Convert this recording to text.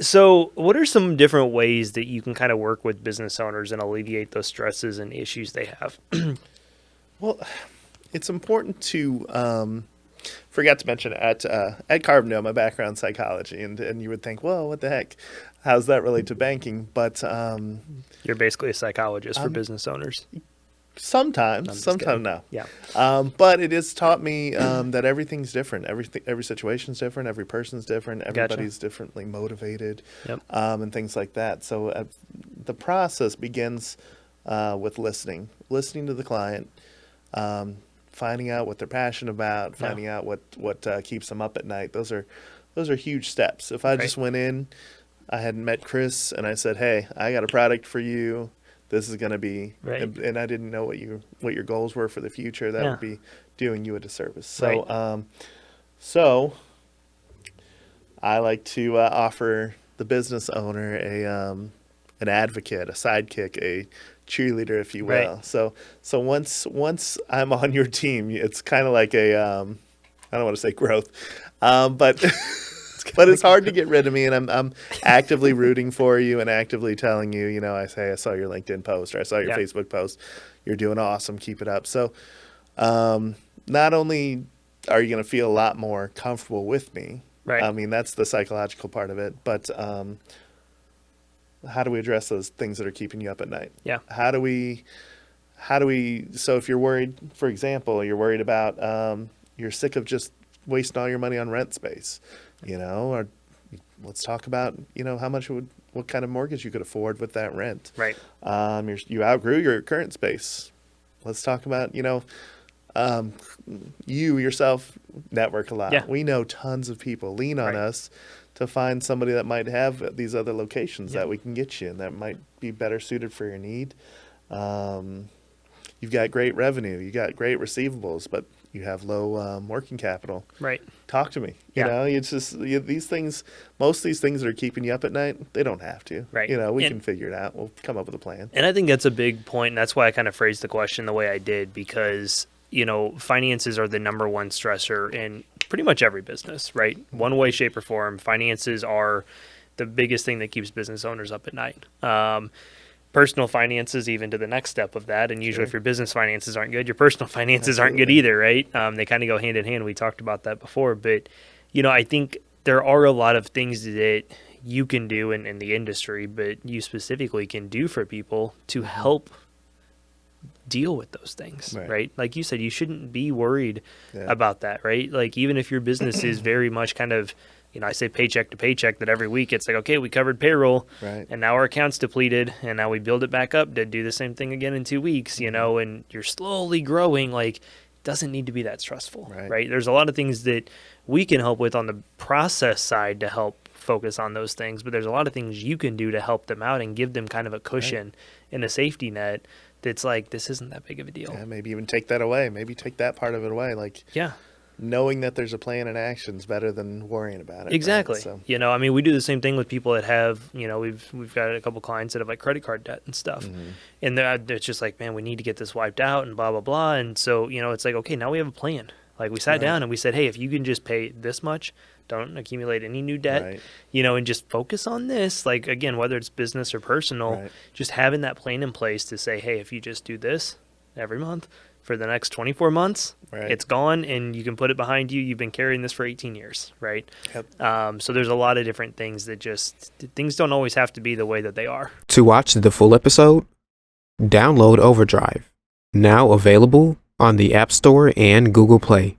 So what are some different ways that you can kind of work with business owners and alleviate those stresses and issues they have? Well, it's important to forgot to mention at Carbondale, my background psychology, and you would think, well, what the heck, how's that relate to banking? But You're basically a psychologist for um, business owners. No, I'm just sometimes kidding. no. Yeah. But it has taught me that everything's different. Every situation's different. Every person's different. Gotcha. Everybody's differently motivated, Yep. and things like that. So the process begins with listening to the client, finding out what they're passionate about, Yeah. finding out what keeps them up at night. Those are huge steps. If I Right. just went in, I hadn't met Chris, and I said, "Hey, I got a product for you. This is going to be," Right. and I didn't know what your goals were for the future. That Yeah. would be doing you a disservice. So, Right. so I like to offer the business owner an advocate, a sidekick, a cheerleader, if you will. Right. So once I'm on your team, it's kind of like a I don't want to say growth, but but it's hard to get rid of me, and I'm actively rooting for you and actively telling you, I say I saw your LinkedIn post or I saw your Yeah. Facebook post. You're doing awesome. Keep it up. So not only are you going to feel a lot more comfortable with me, Right. I mean that's the psychological part of it, but how do we address those things that are keeping you up at night? Yeah. How do we so if you're worried, for example, you're worried about you're sick of just wasting all your money on rent space, or let's talk about, what kind of mortgage you could afford with that rent. Right. You outgrew your current space. Let's talk about, you yourself network a lot. Yeah. We know tons of people. Lean on Right. us to find somebody that might have these other locations Yeah. that we can get you and that might be better suited for your need. You've got great revenue. You got great receivables, but you have low working capital. Right. Talk to me. Yeah. It's just these things. Most of these things that are keeping you up at night, they don't have to. Right. We And- can figure it out. We'll come up with a plan. And I think that's a big point, and that's why I kind of phrased the question the way I did, because, finances are the number one stressor in pretty much every business, right? One way, shape, or form. Finances are the biggest thing that keeps business owners up at night. Personal finances, even to the next step of that. And usually, Sure. if your business finances aren't good, your personal finances aren't good Absolutely. either, right? They kind of go hand in hand. We talked about that before. But, I think there are a lot of things that you can do in the industry, but you specifically can do for people to help deal with those things, right? Like you said, you shouldn't be worried Yeah. about that, right? Like even if your business is very much kind of, I say paycheck to paycheck, that every week it's like, okay, we covered payroll Right. and now our account's depleted and now we build it back up to do the same thing again in 2 weeks, and you're slowly growing. Like, it doesn't need to be that stressful, right? There's a lot of things that we can help with on the process side to help focus on those things, but there's a lot of things you can do to help them out and give them kind of a cushion and a safety net that's like, this isn't that big of a deal. Yeah, maybe even take that away. Maybe take that part of it away. Like, Yeah, knowing that there's a plan and action is better than worrying about it. right? exactly. So, We do the same thing with people that have, we've got a couple clients that have like credit card debt and stuff. And it's just like, man, we need to get this wiped out and blah, blah, blah. And so, it's like, okay, now we have a plan. Like we sat Right. down and we said, hey, if you can just pay this much, don't accumulate any new debt, Right. and just focus on this. Like, again, whether it's business or personal, Right. just having that plan in place to say, hey, if you just do this every month for the next 24 months, Right. it's gone and you can put it behind you. You've been carrying this for 18 years, right? Yep. So there's a lot of different things that things don't always have to be the way that they are. To watch the full episode, download Overdrive, now available on the App Store and Google Play.